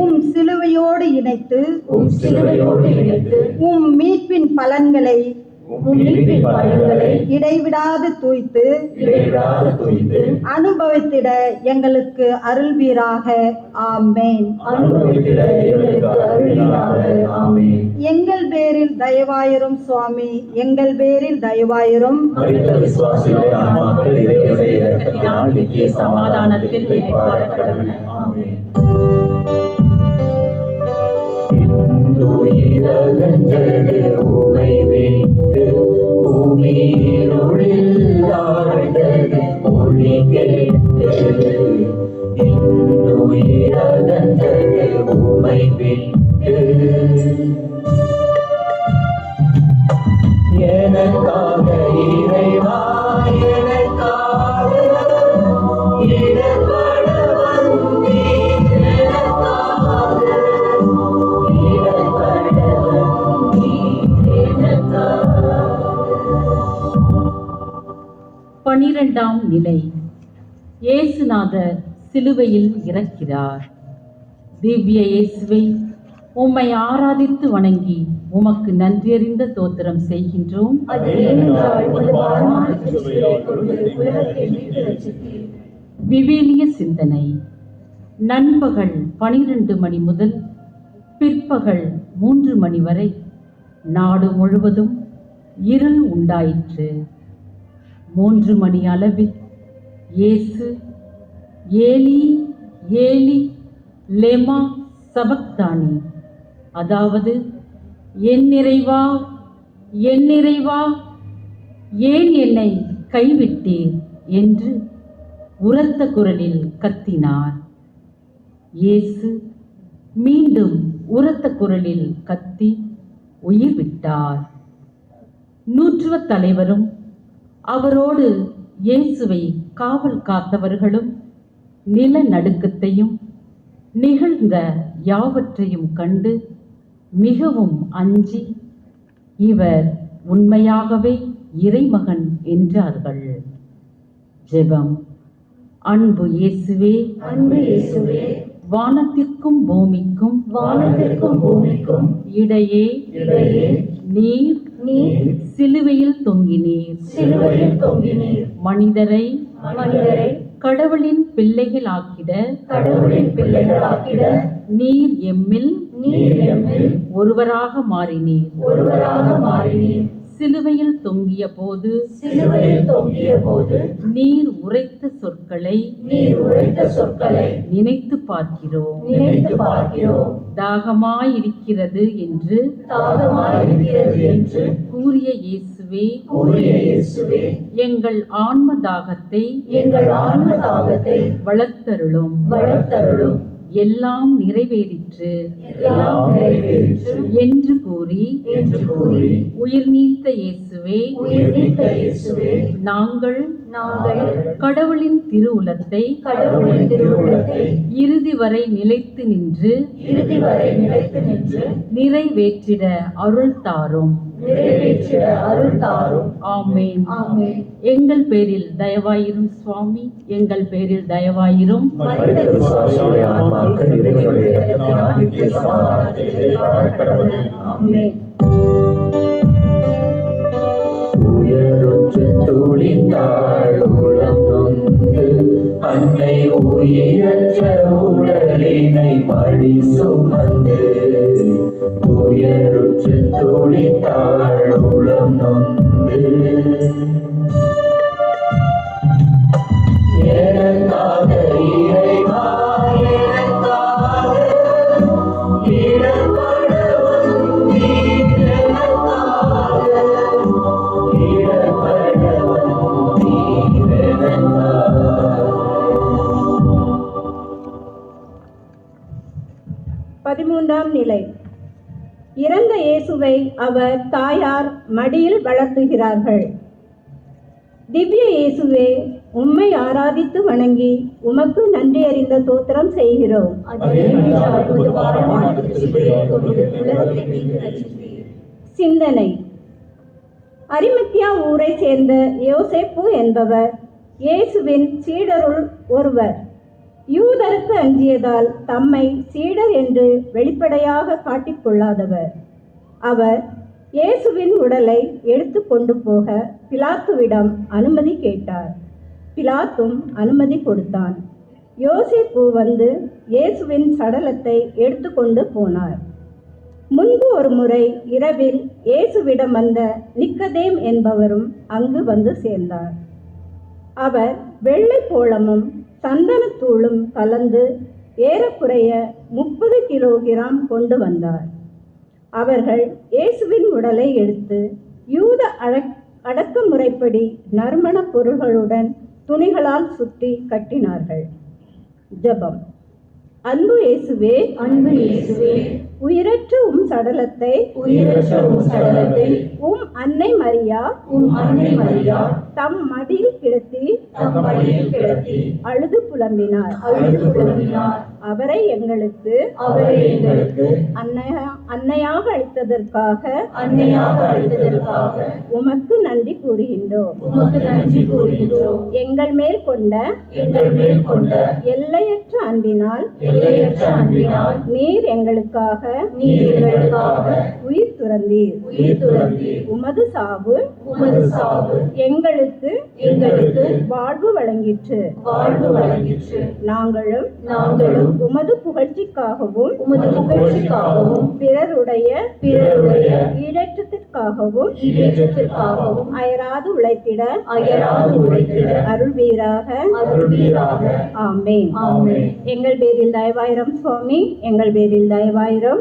உம் சிலுவையோடு இணைத்து உம் மீட்பின் பலன்களை இடைவிடாது தூய்த்து அனுபவித்திட எங்களுக்கு அருள்வீராக. ஆமென். எங்கள் பேரில் தயவாயிரும் சுவாமி, எங்கள் பேரில் தயவாயிரும். சமாதானத்தில் உமை வைத்து பூமியினுள்ளில் ஆழ்ந்தது மொழி கேட்டது. இன்னுயிரகன்றது உமை விட்டு எனக்காக இறைவா எனக்காக இடர்பட வந்தீர் எனக்காக. 12ஆம் நிலை. இயேசுநாதர் சிலுவையில் இறக்கிறார். திவ்ய இயேசுவை, உம்மை ஆராதித்து வணங்கி உமக்கு நன்றியறிந்த தோத்திரம் செய்கின்றோம். விவேலிய சிந்தனை. நண்பகல் 12 மணி முதல் பிற்பகல் 3 மணி வரை நாடு முழுவதும் இருள் உண்டாயிற்று. 3 மணி அளவில் இயேசு ஏலி ஏலி லெமா சபக்தானி, அதாவது என் இறைவா என் இறைவா ஏன் என்னை கைவிட்டீர் என்று உரத்த குரலில் கத்தினார். இயேசு மீண்டும் உரத்த குரலில் கத்தி உயிர் விட்டார். நூற்றுவத் தலைவரும் அவரோடு இயேசுவை காவல் காத்தவர்களும் நிலநடுக்கத்தையும் நிகழ்ந்த யாவற்றையும் கண்டு மிகவும் அஞ்சி இவர் உண்மையாகவே இறைமகன் என்றார்கள். ஜெபம். அன்பு இயேசுவே, அன்பு இயேசுவே, வானத்திற்கும் பூமிக்கும் இடையே நீர் சிலுவையில் தொங்கினீர். மனிதரை கடவுளின் பிள்ளைகளாக்கிட நீர் எம்மில் ஒருவராக மாறினீர். சிலுவையில் தொங்கிய போது நீர் உரைத்த சொற்களை நினைத்து பார்க்கிறோம். தாகமாயிருக்கிறது என்று கூறிய இயேசுவே, எங்கள் ஆன்ம தாகத்தை வளர்த்தருளும். எல்லாம் நிறைவேறிற்று என்று கூறி உயிர் நீத்த இயேசுவே, நாங்கள் கடவுளின் திருவுளத்தை இறுதி வரை நிலைத்து நின்று நிறைவேற்றிட அருள் தாரும். ஆமென். எங்கள் பேரில் தயவாயிரும் சுவாமி, எங்கள் பேரில் தயவாயிரும். அன்னை உயிரற்ற உடலினை படி சுமந்து உயருற்று துளித்தாள் உளம் நொந்து எனக்காக இறைவா, எனக்காக இடர்பட வந்தீர். எனக்காக இடர்பட வந்தீர். எனக்காக. பதிமூன்றாம் நிலை. இறந்த இயேசுவை அவர் தாயார் மடியில் வளர்த்துகிறார்கள். திவ்ய இயேசுவே, உம்மை ஆராதித்து வணங்கி உமக்கு நன்றி அறிந்த தோத்திரம் செய்கிறோம். சிந்தனை. அரிமத்தியா ஊரை சேர்ந்த யோசேப்பு என்பவர் இயேசுவின் சீடருள் ஒருவர். யூதருக்கு அஞ்சியதால் தம்மை சீடர் என்று வெளிப்படையாக காட்டிக்கொள்ளாதவர். அவர் இயேசுவின் உடலை எடுத்து கொண்டு போக பிலாத்துவிடம் அனுமதி கேட்டார். பிலாத்தும் அனுமதி கொடுத்தான். யோசேப்பு வந்து இயேசுவின் சடலத்தை எடுத்து கொண்டு போனார். முன்பு ஒரு முறை இரவில் இயேசுவிடம் வந்த நிக்கதேம் என்பவரும் அங்கு வந்து சேர்ந்தார். அவர் வெள்ளை போளமும் சந்தனத்தூளும் கலந்து ஏறக்குறைய 30 கிலோகிராம் கொண்டு வந்தார். அவர்கள் இயேசுவின் உடலை எடுத்து யூத அடக்க முறைப்படி நறுமண பொருள்களுடன் துணிகளால் சுற்றி கட்டினார்கள். ஜெபம். அன்பு இயேசுவே, அன்பு இயேசுவே, உயிரற்ற உம் சடலத்தை உம் அன்னை மரியா தம் மடியில் கிடத்தி அழுது புலம்பினார். அவரை எங்களுக்கு அன்னையாக அளித்ததற்காக உமக்கு நன்றி கூறுகின்றோம். எங்கள் மேல் கொண்ட எல்லையற்ற அன்பினால் நீர் எங்களுக்காக உயிர் துறந்தீர். உமது சாவு எங்களுக்கு வாழ்வு வழங்கிற்று. நாங்களும் உமது புகழ்ச்சிக்காகவும் பிறருடைய ஈடேற்றத்திற்காகவும் அயராது உழைத்திட அருள்வீராக. ஆமென். எங்கள் பேரில் தயவாயிரம் சுவாமி, எங்கள் பேரில் தயவாயிரம்.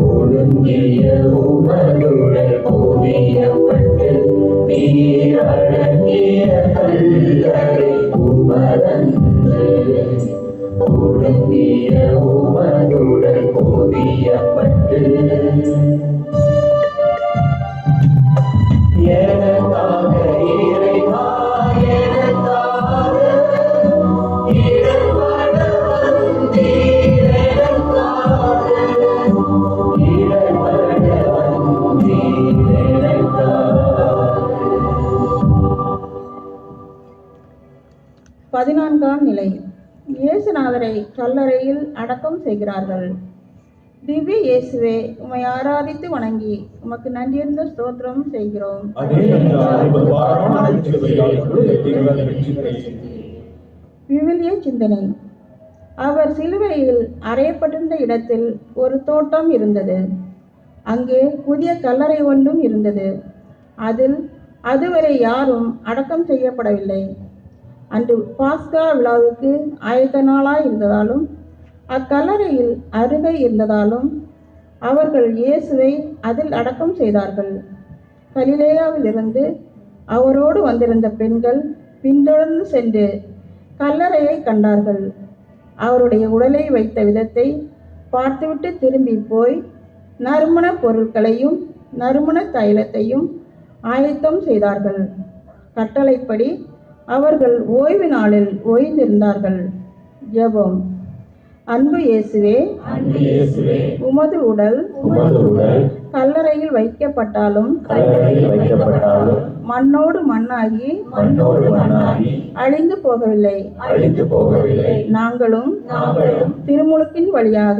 ஒடுங்கிய உமதுடல் ஓவியப்பட்டு நீர் அடங்கிய கல்லறை உமதன்று. ஒடுங்கிய உமதுடல் ஓவியப்பட்டு 4ஆம் நிலை. இயேசுநாதரை கல்லறையில் அடக்கம் செய்கிறார்கள். திவ்ய இயேசுவே, உம்மை ஆராதித்து வணங்கி உமக்கு நன்றியிருந்த ஸ்தோத்திரம் செய்கிறோம். விவிலிய சிந்தனை. அவர் சிலுவையில் அறையப்பட்டிருந்த இடத்தில் ஒரு தோட்டம் இருந்தது. அங்கே புதிய கல்லறை ஒன்றும் இருந்தது. அதில் அதுவரை யாரும் அடக்கம் செய்யப்படவில்லை. அன்று பாஸ்கா விழாவுக்கு ஆயத்த நாளாய் இருந்ததாலும் அக்கல்லறையில் அருகே இருந்ததாலும் அவர்கள் இயேசுவை அதில் அடக்கம் செய்தார்கள். கலிலேயாவிலிருந்து அவரோடு வந்திருந்த பெண்கள் பின்தொடர்ந்து சென்று கல்லறையை கண்டார்கள். அவருடைய உடலை வைத்த விதத்தை பார்த்துவிட்டு திரும்பி போய் நறுமண பொருட்களையும் நறுமண தைலத்தையும் ஆயத்தம் செய்தார்கள். கட்டளைப்படி அவர்கள் ஓய்வு நாளில் ஓய்ந்திருந்தார்கள். ஜெபம். அன்பு இயேசுவே, உமது உடல் கல்லறையில் வைக்கப்பட்டாலும் மண்ணோடு மண்ணாகி அழிந்து போகவில்லை. நாங்களும் திருமுழுக்கின் வழியாக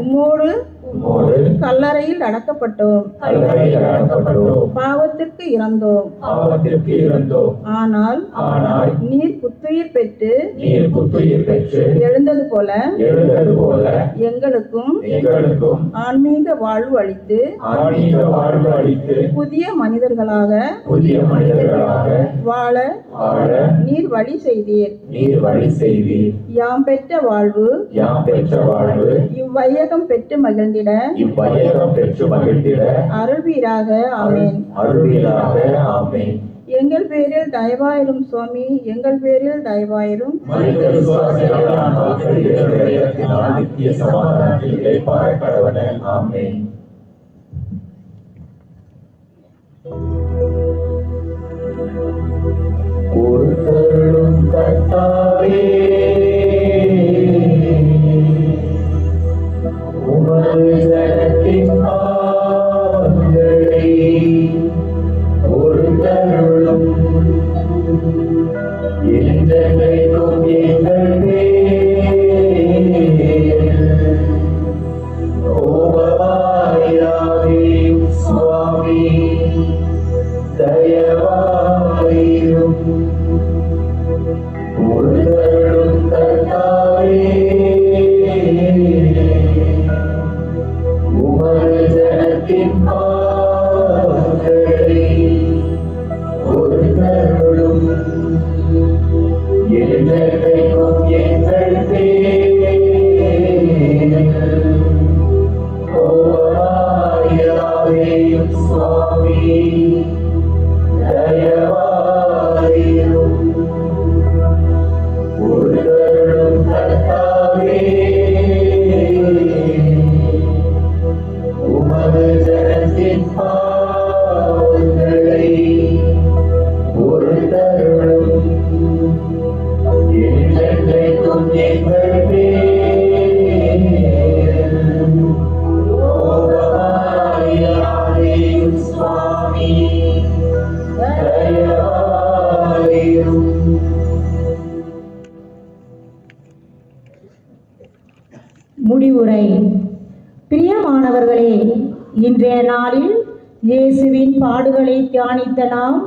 உம்மோடு கல்லறையில் அடக்கப்பட்டோம். பாவத்திற்கு இறந்தோம். ஆனால் நீர் புத்துயிர் பெற்று எழுந்தது போல எங்களுக்கும் ஆன்மீக வாழ்வு அளித்து புதிய மனிதர்களாக வாழ நீர் வழி செய்தீர். யாம் பெற்ற வாழ்வு இவ்வையகம் பெற்று மகிழ்ந்திட அருள்வீராக. ஆமென். எங்கள் பேரில் தயவாயிரும் சுவாமி, எங்கள் பேரில் தயவாயிரும். முடிவுரை. பிரியமானவர்களே, இன்றைய நாளில் இயேசுவின் பாடுகளை தியானித்த நாம்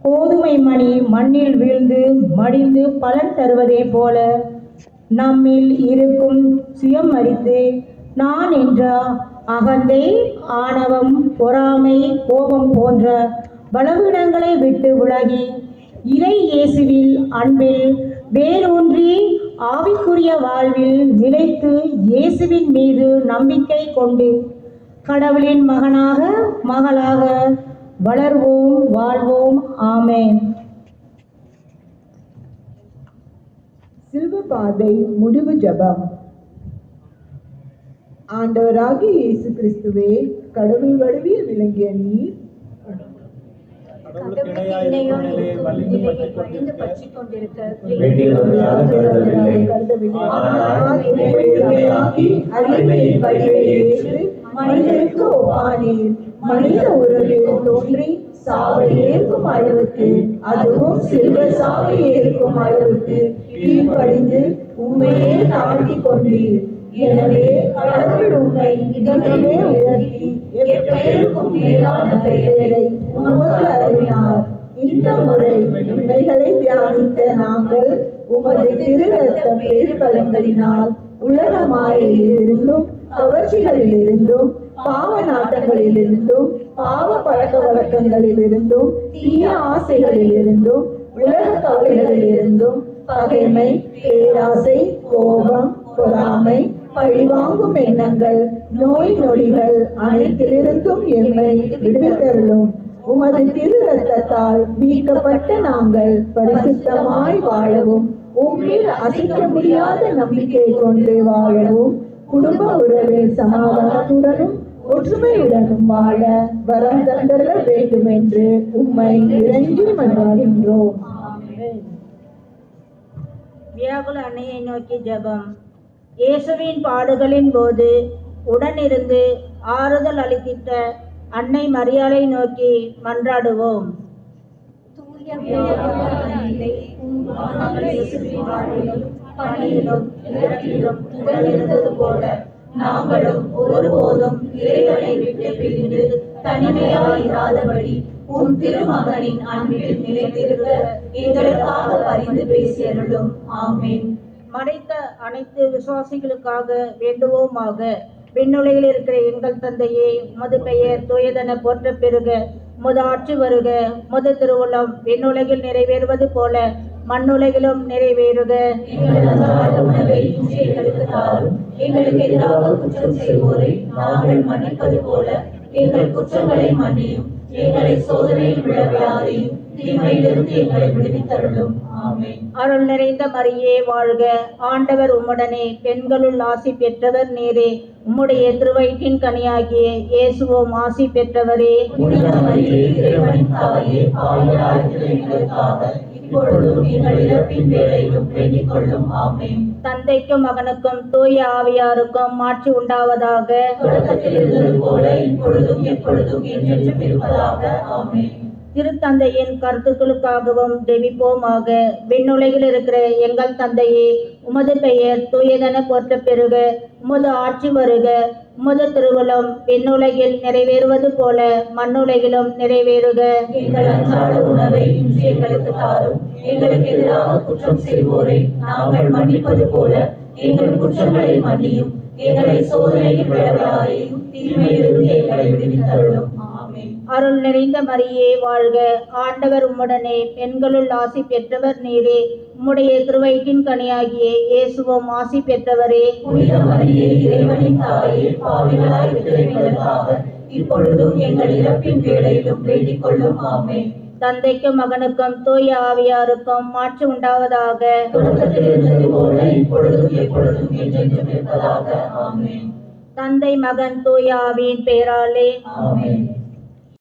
கோதுமை மணி மண்ணில் வீழ்ந்து மடிந்து பலன் தருவதே போல நம்மில் இருக்கும் சுயம் மறித்து நான் என்ற அகந்தை, ஆணவம், பொறாமை, கோபம் போன்ற பலவீனங்களை விட்டு விலகி இறை இயேசுவில் அன்பில் வேரூன்றி ஆவிக்குரிய வாழ்வில் நிலைத்து இயேசுவின் மீது நம்பிக்கை கொண்டு கடவுளின் மகனாக மகளாக வளர்வோம், வாழ்வோம். ஆமென். சிலுவபாதை முடிவு ஜெபம். ஆண்டவராகிய இயேசு கிறிஸ்துவே, கடவுள் வடிவில் விளங்கிய நீர் மனிதருக்கு ஒப்பானீர். மனித உறவில் தோன்றி சாவை ஏற்கும் அளவுக்கு, அதுவும் சில்வ சாவை ஏற்கும் அளவுக்கு கீழ்ப்படிந்து உண்மையே தாழ்த்தி கொண்டீர். எனவே கடவுள் உண்மை இதனமே உயர்த்தி எப்பெயருக்கும் மேலான பெயரை உமக்கு அருளினார். இந்த முறை உண்மைகளை தியானித்த நாங்கள் உமது திரு ரத்த பேருபலன்களினால் உலக மாயையிலிருந்தும் கவர்ச்சிகளிலிருந்தும் பாவ நாட்டங்களிலிருந்தும் பாவ பழக்க வழக்கங்களிலிருந்தும் தீய ஆசைகளிலிருந்தும் உலக கவலைகளிலிருந்தும் பகைமை, பேராசை, கோபம், பொறாமை, பழிவாங்கும் எண்ணங்கள், நோய் நொடிகள் அனைத்திலிருந்தும் எம்மை விடுவித்தருளும். உமது திரு ரத்தத்தால் மீட்கப்பட்ட நாங்கள் பரிசுத்தமாய் வாழவும், உம்மில் அசைக்க முடியாத நம்பிக்கை கொண்டு வாழவும், குடும்ப உறவில் சமாதானத்துடனும் ஒற்றுமையுடனும் வாழ வரம் தந்தர வேண்டும் என்று உம்மை இறங்கி மன்றாடுகின்றோம். வியாகுல அன்னையை நோக்கி ஜெபம். இயேசுவின் பாடுகளின் போது உடனிருந்து ஆறுதல் அளித்திட்ட அன்னை மரியாளை நோக்கி மன்றாடுவோம். நாங்களும் ஒருபோதும் இறைவனை விட்டு பிரிந்து தனிமையாயிராதபடி உன் திருமகனின் அன்பில் நிலைத்திருக்க எங்களுக்காக பரிந்து பேசியருளும். ஆமென். மறைத்த அனைத்து விசுவாசிகளுக்காக வேண்டுவோமாக. விண்ணுலகில் இருக்கிற எங்கள் தந்தையே, உமது பெயர் தூயதென போற்ற பெறுக. உமது ஆட்சி வருக. உமது திருவுளம் விண்ணுலகில் நிறைவேறுவது போல மண்ணுலகிலும் நிறைவேறுக. எங்களுக்கு எதிராக குற்றம் செய்வோரை நாங்கள் மன்னிப்பது போல எங்கள் குற்றங்களை மன்னியும். எங்களை சோதனையில் விழவிடாதையும் தீமையிலிருந்து எங்களை விடுவித்தருளும். ஆமென். அருள் நிறைந்த மரியே வாழ்க. ஆண்டவர் உம்முடனே, பெண்களுள் ஆசி பெற்றவர் நீரே. உம்முடைய திருவயிற்றின் கனியாகிய இயேசுவும் ஆசி பெற்றவரே. இறைவனின் தாயே, பாவிகளாயிருக்கிற எங்களுக்காக இப்பொழுதும் எங்கள் இறப்பின் வேளையிலும் வேண்டிக் கொள்ளும். ஆமென். தந்தைக்கும் மகனுக்கும் தூய ஆவியாருக்கும் மாட்சி உண்டாவதாக. தொடக்கத்தில் இருந்தது போல இப்பொழுதும் எப்பொழுதும் என்றென்றும் இருப்பதாக. ஆமென். திருத்தந்தையின் கருத்துக்களுக்காகவும் ஜெபிப்போமாக. விண்ணுலகில் இருக்கிற எங்கள் தந்தையே, உமது பெயர் தூயதென போற்ற பெறுக. உமது ஆட்சி வருக. உமது திருவுளம் விண்ணுலகில் நிறைவேறுவது போல மண்ணுலகிலும் நிறைவேறுக. எங்கள் அன்றாட உணவை இன்று எங்களுக்கு தாரும். எங்களுக்கு எதிராக குற்றம் செய்வோரை நாங்கள் மன்னிப்பது போல எங்கள் குற்றங்களை மன்னியும். எங்களை சோதனையில் விழவிடாதையும் தீமையிலிருந்து எங்களை விடுவித்தருளும். ஆமென். அருள் நிறைந்த மரியே வாழ்க. ஆண்டவர் உம்முடனே, பெண்களுள் ஆசி பெற்றவர் நீரே. உம்முடைய திருவயிற்றின் கனியாகிய இயேசுவும் ஆசி பெற்றவரே. புனித மரியே, இறைவனின் தாயே, பாவிகளாயிருக்கிற எங்களுக்காக இப்பொழுதும் எங்கள் இறப்பின் வேளையிலும் வேண்டிக் கொள்ளும். ஆமென். தந்தைக்கும் மகனுக்கும் தூய ஆவியாருக்கும் மாட்சி உண்டாவதாக. தொடக்கத்தில் இருந்தது போல இப்பொழுதும் எப்பொழுதும் என்றென்றும் இருப்பதாக. ஆமென். தந்தை, மகன், தூய ஆவியின் பெயராலே. ஆமென்.